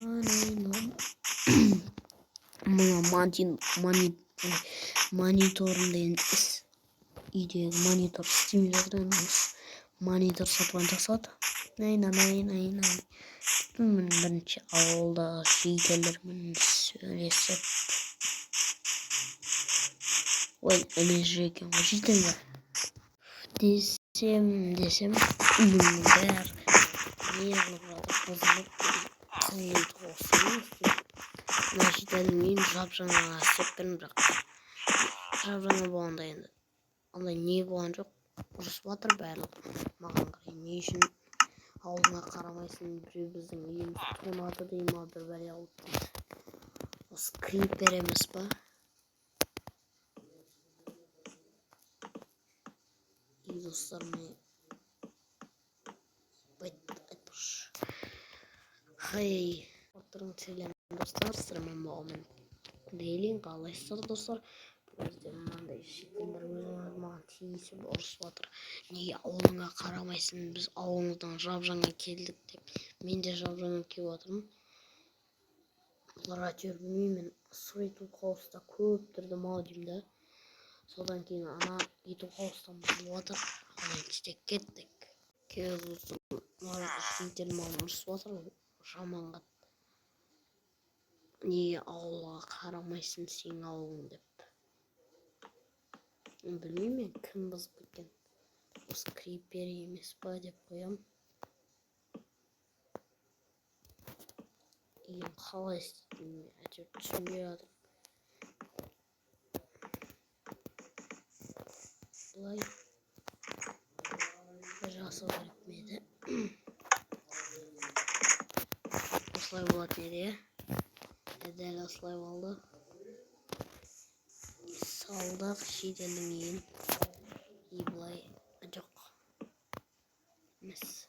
Мына мониторун дейбиз. Үйдөгү монитор стимулятор эмес. Монитор сатып жасат. Мен биринчи авылдагы шийкелер менен сүйлөшүп. Ой, элежир экен го шийкелер. Десем, үйүмдүн баары неғылып жатыр, кызылып кылып. Мына шийкелдин үйүн жапжаңа істеп бердим, бирок жапжаңа болгондо эndi андай не болгон жок. Урушуп атыр баардыгы. Мага эмне үчүн ауылыңа карамайсың, бирөө биздин үйүбүздү тоонады дейм, ал бир бали алып дейт. Скрипер эмес па? И достор, мен айтпакчы. Хай, отурун селен достор, сырман могумен дейлин, каалайсыздар достор? Мындай шийкелер мага тийишип урушуп атыр. Неге ауылыңа карамайсың, биз ауылыңыздан жапжаңа келдик деп. Мен де жапжаңа келип атырмын. Булар айтыр билбейм, мен Sweet House'та көптөрдү мал дейм да. Содан кийин ана YouTube House'тан булып атыр. Анан иштеп кеттик. Көзүбүздүн шийкел мага урушуп атыр, жаман кат. Неге ауылга карамайсың сен ауылың деп. Bilmem men kim bızıp ketken. Скрипер емес па деп коям. Эми калай эстейтинин айтып түшүнбөй атам. Булай жасоо керек мени. Осылай болот мени. Дәл осылай болду. Салдак шийкелдин үйүн. И булай жок. Эмес.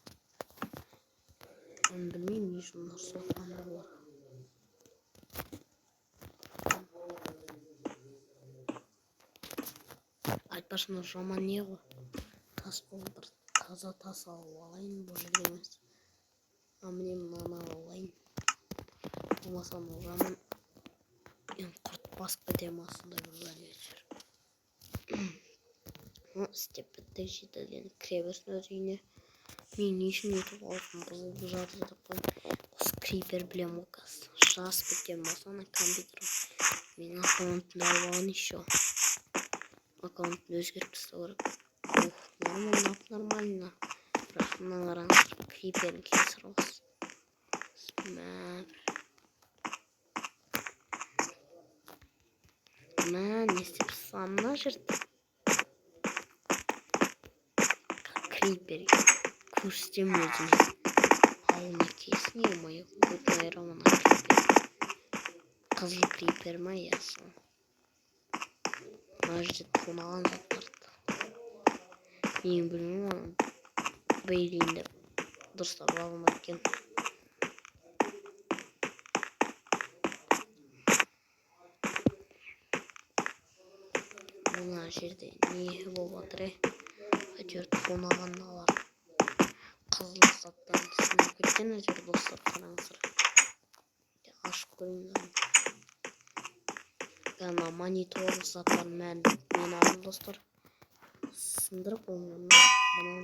Мен билбейм, эмне үчүн урушуп атканын булар. Айтпашында жаман не го? Тас болуп таза тас алып алайын, бул жерде эмес. А мен мына алайын. Болмаса жаман курт басып кетем астында бир бали өчүр. Степ биттик шийкелден кире берсин өз үйүнө. Мен эмне үчүн YouTube алып бузулуп жатыр деп коем. Скрипер билем оказ. Жазып кеткен болсо ана компьютер. Менин аккаунтумда албаган еще. Аккаунтун өзгөртүп тастоо керек. Нормально. Бирок мына караңыздар, Creeper'in кесири болсун. Не істеп мына жерде Creeper көрсетем өзүнө. Ауылына келсин, ё-моё, көтүнө роман Creeper. Кызыл Creeper ма ясы? Мына жерде тонаган заттарды. Мен билбейм, бейлин деп дурустап алгым экен. Мына жерде не болуп атыр? Ажер тонагандар. Кызыл заттар сынып кеткен ажер достор, караңыздар. Ашып көрүңүздөр. Ана монитор заттар мен алдым достор. Сындырып мынаны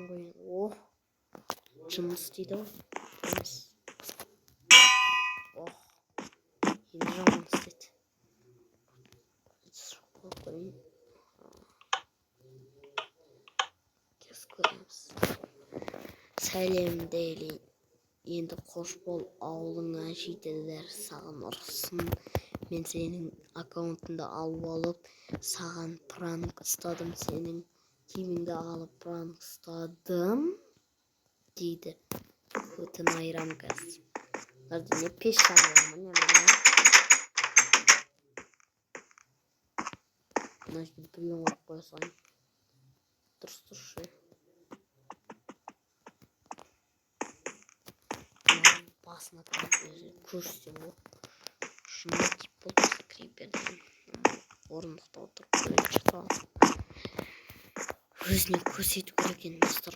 коюн. О, жұмыс істейді ғой. Ох, енді жаман істейді. Кес көреміз. Сәлем дейли. Енді қош бол, ауылыңа шийкелдер саған ұрсын. Мен сенің аккаунтыңды алып алып, саған пранк ұстадым, сенің кимиңди алып пранк ұстадым дейді. Көтін айрам кәз. Не пеш шағыламын, Значит, прием от поясань. Труструши. Басна там курсе bu. Şunu tip oldu Creeper'den. Orunlukta oturup böyle çıkalım. Өзіне көрсету керек екен достар.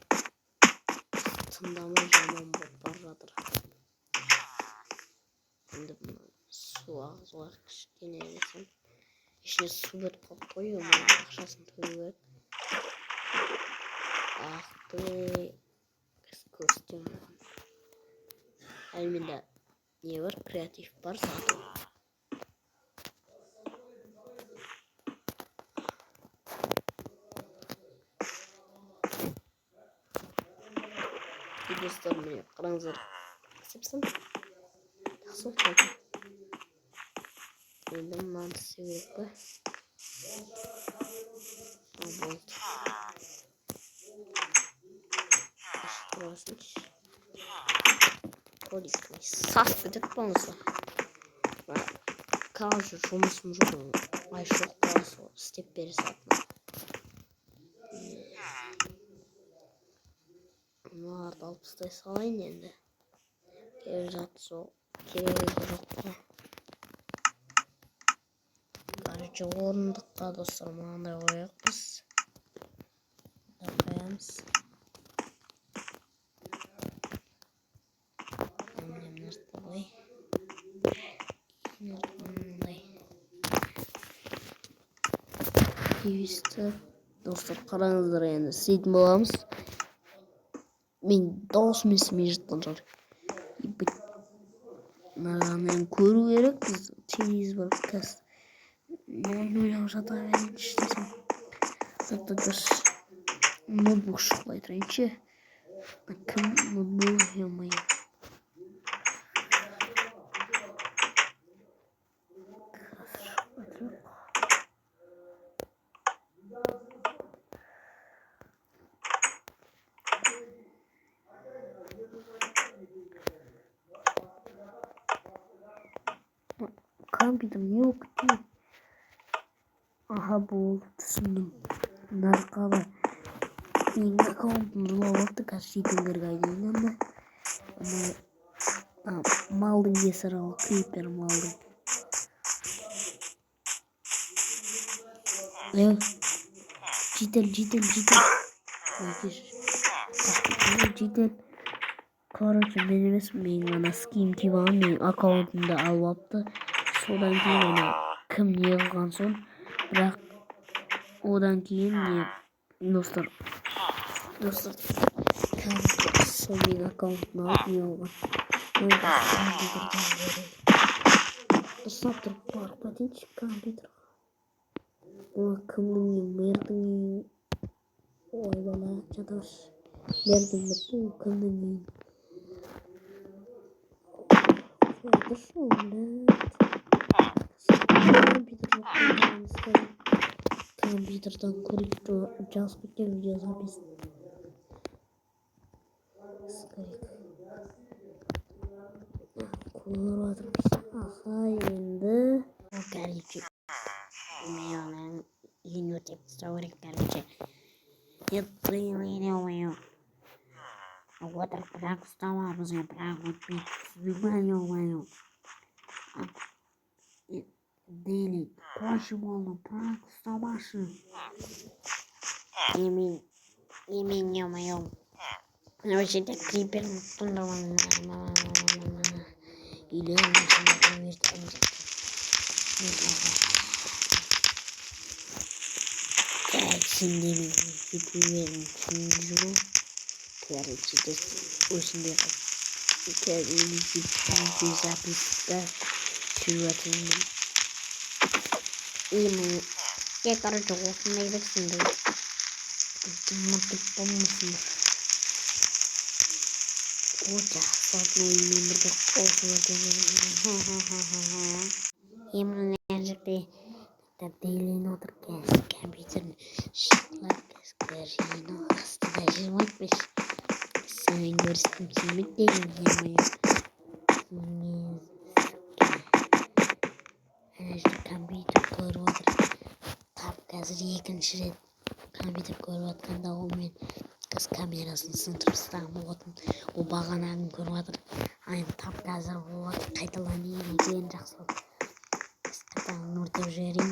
Тыңдамай жаман болып бара жатыр. Şimdi bunu su ağzı var. Deneyelim. İşte su verip koyuyorum. Akşasını koyuyorum. Ahtı kostüm. Elimde ne var? Kreatif var zaten. Göstermeye karanlık. Sepsin. Nasıl oldu? Elim mantığı. Abort. Сбросить. Количество. Сас будет полностью. Кажу, жұмысым жоқ. Ай жоқ болса істеп бересің. Мыналарды алып тастай салайын енді. Келіп жатыр сол. Керегі жоқ па. Короче, орындыққа достар мынандай қояйық біз. Қоямыз. Тивисті достар қараңыздар енді сөйтіп боламыз. Мен даусым есіме жатқан жар. Мынаны көру керек біз телевизор кәс. Ойлап жата берейін іштесем. Зато дұрыс ноутбук шықпай тұрайыншы. Кім ноутбук емайын. Компьютер не оқиды. Аха, болды, түсіндім. Нарқалы. Менің аккаунтым жылап алды, қазір шетелдерге айдайын. Малдың кесірі ал, крипер малдың. Жител. Короче, мен емес, мен ана ским тиіп алған, мен аккаунтымды алып апты. Содан кейін ана кім не қылған соң, бірақ одан кейін не достар компьютер сол мен аккаунтын алып не қылған. Достап тұрып барып кетейінші компьютерға. Ол кімнің не мердің ой бала жатаршы. Мердің бұл кімнің не Хорошо, блядь. Компьютердан көріп жазып кеткен видеозапись. Скорик. Көріп жатырмыз. Аха, енді. Короче. Мен ең өте сұрау керек, короче. Это не умею. Вот так прям встала, бізге прям өтпейді. Снимаю. Дели, қойшы болды, прям вставашы. Емен не умею. Вообще так крипер тундаван. Или он начинает проверить. Şimdi videoyu çekiyorum. Короче, очень легко. Записка чувствую. И мы, я короче осындай берсін. Ұмытып болмасын. Ота, сотный мемберді қосылды. Емін әжікті делин отыр компьютерін шықлап скажи, астыда жимать беш. Сәмен көрістім келмет деген емайым. Әне жүр компьютер көріп отыр. Тап қазір екінші рет компьютер көріп отқанда ол мен қыз камерасын сындырып ұстаған болатын. Ол бағанағын көріп отыр. Айым тап қазір болады қайталанайын екен жақсы болды. Қайталан өртеп жіберейін.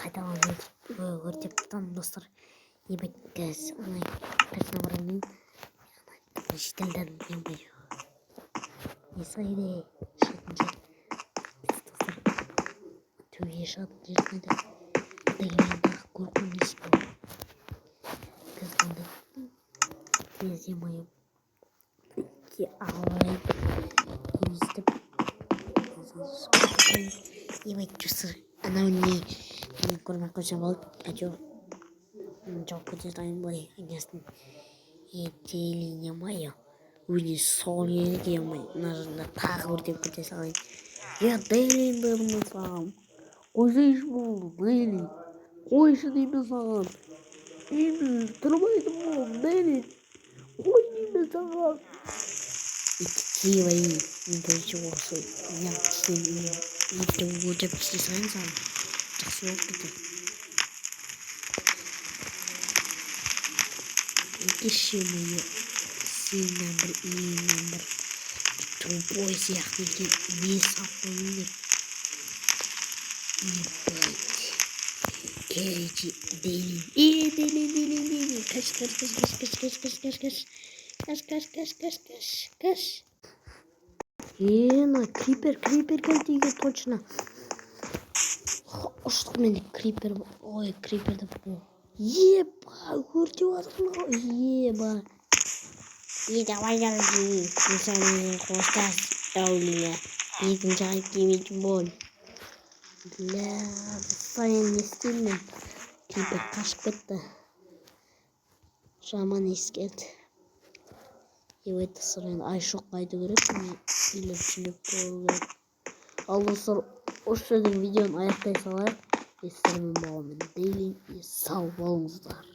Қайталан өртеп тұтан достар. Ебет кәз оңай персонабырымен шетелдерін емей. Несі айде yaşadığım yerine de Dayılarda korkunç bu. Kızgınlık. Biz yamayıp ki ağlayıp yüzde yemek cüsü. Ana önüne kurmak koşan balık acıyor. Çok kötü sayın boy. Anlasın. Yeteli yamaya. Uni sol yeri yamaya. Narında takır diye kötü sayın. Ya değilin durmasam. Koşu iş mi oldu? Değilin. Koşu değil mi sana? İyi durmaydım oğlum değilin. Oynayayım sana. İki var iyi. İngilizce olsun. Yapsın iyi. İyi olacak bir şey sayın sana. Çok yok dedi. İki şeyi C number, E number. Two boys yakınki bir saplanır. Evet. Kerici deli. İyi deli. Kaç. Kaç. Creeper geldi точно. Что меня Creeper. Ой, Creeper да по. Еба, куртюатно. Еба. И давай дорогие. Мы с вами хвостас Таулия. И тенчай кимич боль. Бля, файн не стильно. Creeper кашкетта. Шаман искет. И в это сырын айшоқ қайды көріп мен үйлеп болу керек. Ал достар осы жерден видеоны аяқтай салайық. Естермен болғанмен сау болыңыздар.